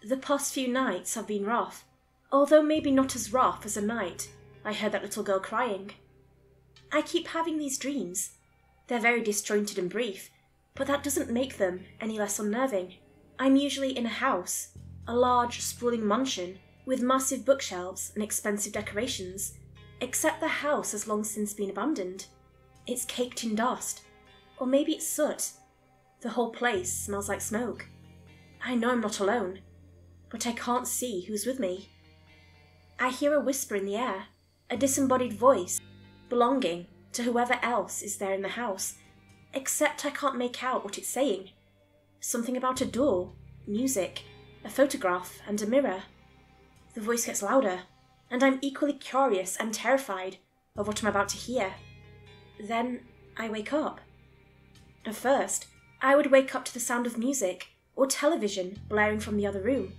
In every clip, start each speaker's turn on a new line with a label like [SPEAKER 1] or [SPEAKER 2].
[SPEAKER 1] The past few nights have been rough, although maybe not as rough as a night I heard that little girl crying. I keep having these dreams. They're very disjointed and brief, but that doesn't make them any less unnerving. I'm usually in a house, a large, sprawling mansion with massive bookshelves and expensive decorations, except the house has long since been abandoned. It's caked in dust, or maybe it's soot. The whole place smells like smoke. I know I'm not alone, but I can't see who's with me. I hear a whisper in the air, a disembodied voice, belonging to whoever else is there in the house, except I can't make out what it's saying. Something about a door, music, a photograph, and a mirror. The voice gets louder, and I'm equally curious and terrified of what I'm about to hear. Then I wake up. At first, I would wake up to the sound of music or television blaring from the other room,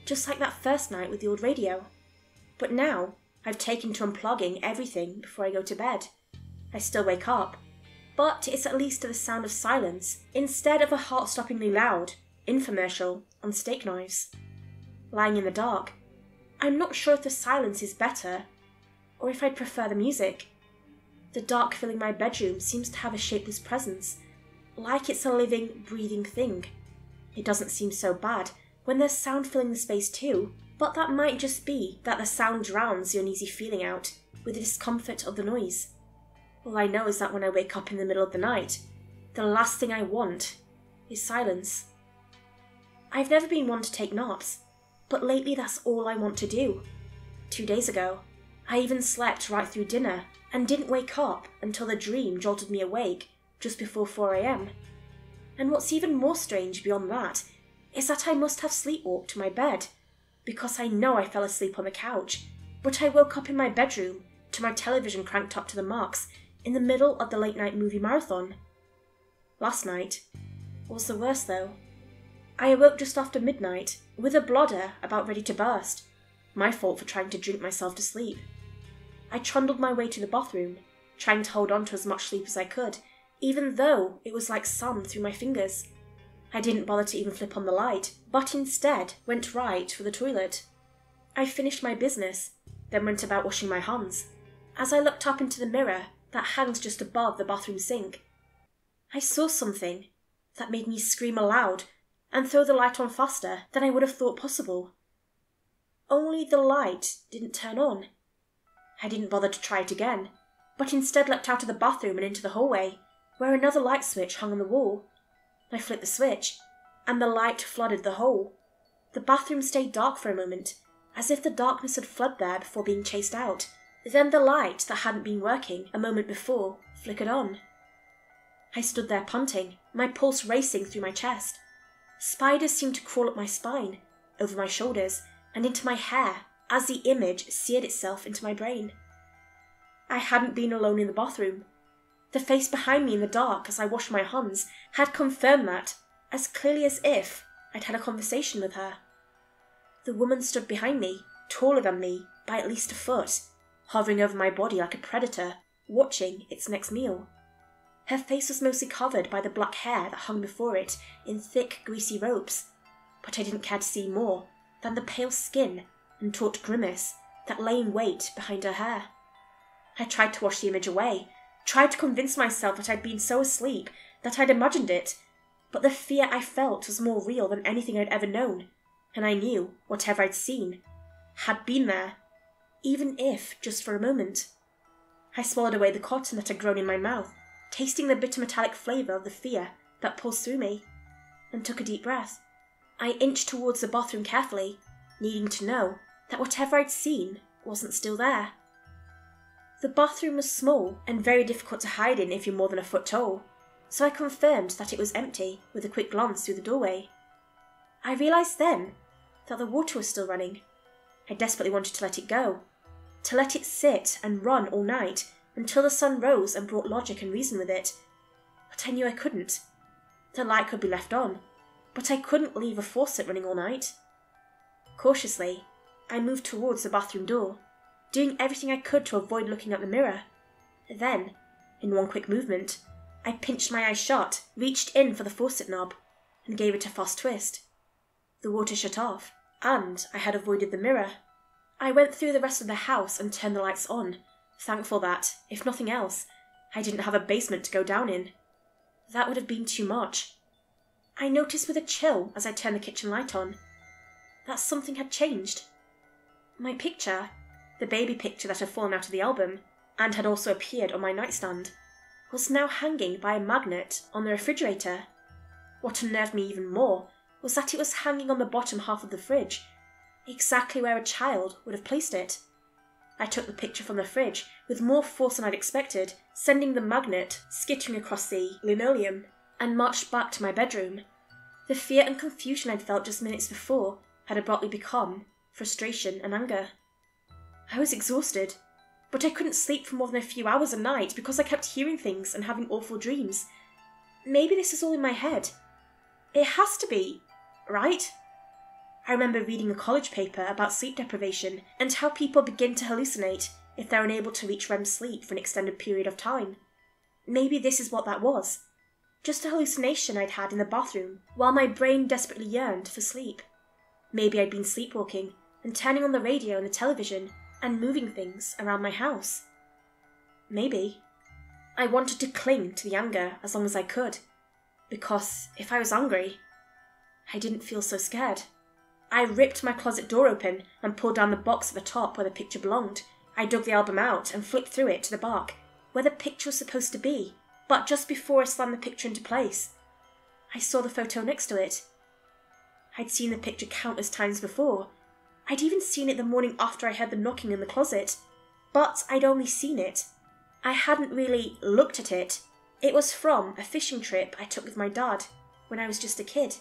[SPEAKER 1] just like that first night with the old radio. But now, I've taken to unplugging everything before I go to bed. I still wake up, but it's at least to the sound of silence instead of a heart-stoppingly loud infomercial on steak knives. Lying in the dark, I'm not sure if the silence is better or if I'd prefer the music. The dark filling my bedroom seems to have a shapeless presence, like it's a living, breathing thing. It doesn't seem so bad when there's sound filling the space too, but that might just be that the sound drowns the uneasy feeling out with the discomfort of the noise. All I know is that when I wake up in the middle of the night, the last thing I want is silence. I've never been one to take naps, but lately that's all I want to do. 2 days ago, I even slept right through dinner and didn't wake up until the dream jolted me awake just before 4 a.m. And what's even more strange beyond that is that I must have sleepwalked to my bed, because I know I fell asleep on the couch, but I woke up in my bedroom to my television cranked up to the max in the middle of the late night movie marathon. Last night was the worst though. I awoke just after midnight with a bladder about ready to burst. My fault for trying to drink myself to sleep. I trundled my way to the bathroom, trying to hold on to as much sleep as I could, even though it was like sand through my fingers. I didn't bother to even flip on the light, but instead went right for the toilet. I finished my business, then went about washing my hands. As I looked up into the mirror that hangs just above the bathroom sink, I saw something that made me scream aloud and throw the light on faster than I would have thought possible. Only the light didn't turn on. I didn't bother to try it again, but instead leapt out of the bathroom and into the hallway, where another light switch hung on the wall. I flipped the switch, and the light flooded the hole. The bathroom stayed dark for a moment, as if the darkness had fled there before being chased out. Then the light that hadn't been working a moment before flickered on. I stood there panting, my pulse racing through my chest. Spiders seemed to crawl up my spine, over my shoulders, and into my hair as the image seared itself into my brain. I hadn't been alone in the bathroom. The face behind me in the dark as I washed my hands had confirmed that, as clearly as if I'd had a conversation with her. The woman stood behind me, taller than me by at least a foot, hovering over my body like a predator, watching its next meal. Her face was mostly covered by the black hair that hung before it in thick, greasy ropes, but I didn't care to see more than the pale skin and taut grimace that lay in wait behind her hair. I tried to wash the image away, tried to convince myself that I'd been so asleep that I'd imagined it, but the fear I felt was more real than anything I'd ever known, and I knew whatever I'd seen had been there, even if just for a moment. I swallowed away the cotton that had grown in my mouth, tasting the bitter metallic flavour of the fear that pulsed through me, and took a deep breath. I inched towards the bathroom carefully, needing to know that whatever I'd seen wasn't still there. The bathroom was small and very difficult to hide in if you're more than a foot tall, so I confirmed that it was empty with a quick glance through the doorway. I realised then that the water was still running. I desperately wanted to let it go, to let it sit and run all night until the sun rose and brought logic and reason with it, but I knew I couldn't. The light could be left on, but I couldn't leave a faucet running all night. Cautiously, I moved towards the bathroom door, doing everything I could to avoid looking at the mirror. Then, in one quick movement, I pinched my eyes shut, reached in for the faucet knob, and gave it a fast twist. The water shut off, And I had avoided the mirror. I went through the rest of the house and turned the lights on, thankful that, if nothing else, I didn't have a basement to go down in. That would have been too much. I noticed with a chill as I turned the kitchen light on that something had changed. My picture, the baby picture that had fallen out of the album and had also appeared on my nightstand, was now hanging by a magnet on the refrigerator. What unnerved me even more was that it was hanging on the bottom half of the fridge, exactly where a child would have placed it. I took the picture from the fridge with more force than I'd expected, sending the magnet skittering across the linoleum, and marched back to my bedroom. The fear and confusion I'd felt just minutes before had abruptly become frustration and anger. I was exhausted, but I couldn't sleep for more than a few hours a night because I kept hearing things and having awful dreams. Maybe this is all in my head. It has to be, right? I remember reading a college paper about sleep deprivation and how people begin to hallucinate if they're unable to reach REM sleep for an extended period of time. Maybe this is what that was. Just a hallucination I'd had in the bathroom while my brain desperately yearned for sleep. Maybe I'd been sleepwalking and turning on the radio and the television and moving things around my house. Maybe I wanted to cling to the anger as long as I could, because if I was angry, I didn't feel so scared. I ripped my closet door open and pulled down the box at the top where the picture belonged. I dug the album out and flipped through it to the back, where the picture was supposed to be, but just before I slammed the picture into place, I saw the photo next to it. I'd seen the picture countless times before. I'd even seen it the morning after I heard the knocking in the closet, but I'd only seen it. I hadn't really looked at it. It was from a fishing trip I took with my dad when I was just a kid.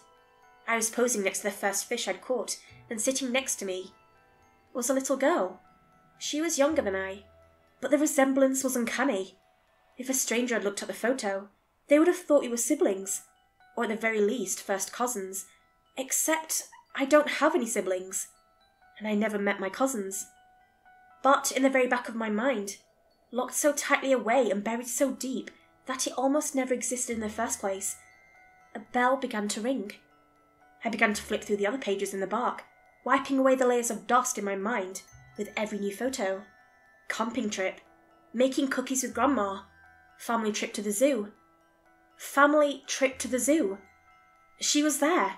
[SPEAKER 1] I was posing next to the first fish I'd caught, and sitting next to me was a little girl. She was younger than I, but the resemblance was uncanny. If a stranger had looked at the photo, they would have thought we were siblings, or at the very least first cousins, except I don't have any siblings, and I never met my cousins. But in the very back of my mind, locked so tightly away and buried so deep that it almost never existed in the first place, a bell began to ring. I began to flick through the other pages in the bark, wiping away the layers of dust in my mind with every new photo. Camping trip, making cookies with Grandma, family trip to the zoo. Family trip to the zoo. She was there,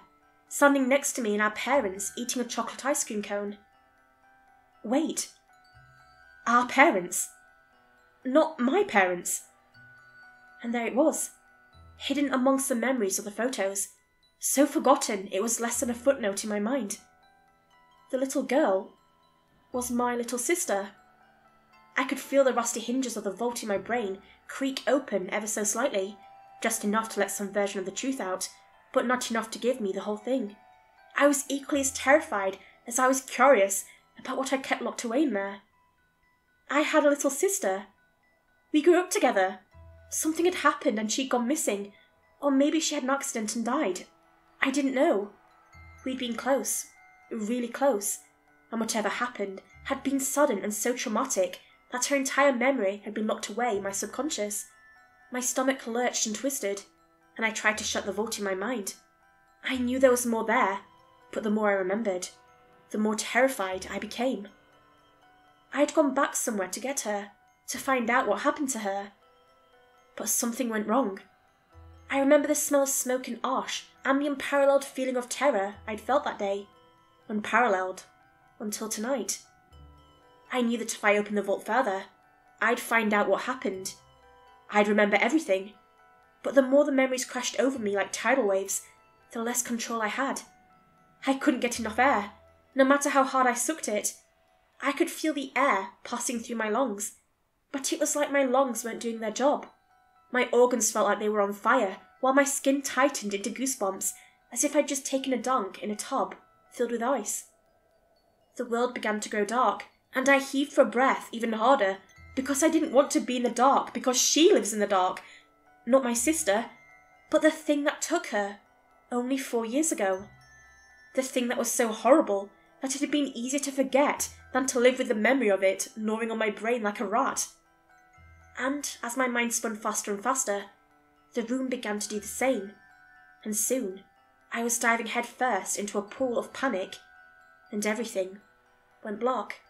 [SPEAKER 1] standing next to me and our parents eating a chocolate ice cream cone. Wait, our parents? Not my parents. And there it was, hidden amongst the memories of the photos, so forgotten it was less than a footnote in my mind. The little girl was my little sister. I could feel the rusty hinges of the vault in my brain creak open ever so slightly, just enough to let some version of the truth out, but not enough to give me the whole thing. I was equally as terrified as I was curious about what I'd kept locked away in there. I had a little sister. We grew up together. Something had happened and she'd gone missing, or maybe she had an accident and died. I didn't know. We'd been close, really close, and whatever happened had been sudden and so traumatic that her entire memory had been locked away in my subconscious. My stomach lurched and twisted, and I tried to shut the vault in my mind. I knew there was more there, but the more I remembered, the more terrified I became. I had gone back somewhere to get her, to find out what happened to her. But something went wrong. I remember the smell of smoke and ash and the unparalleled feeling of terror I'd felt that day. Unparalleled. Until tonight. I knew that if I opened the vault further, I'd find out what happened. I'd remember everything. But the more the memories crashed over me like tidal waves, the less control I had. I couldn't get enough air, no matter how hard I sucked it. I could feel the air passing through my lungs, but it was like my lungs weren't doing their job. My organs felt like they were on fire, while my skin tightened into goosebumps, as if I'd just taken a dunk in a tub filled with ice. The world began to grow dark, and I heaved for breath even harder, because I didn't want to be in the dark, because she lives in the dark. Not my sister, but the thing that took her only 4 years ago. The thing that was so horrible that it had been easier to forget than to live with the memory of it gnawing on my brain like a rat. And as my mind spun faster and faster, the room began to do the same, and soon I was diving headfirst into a pool of panic and everything went black.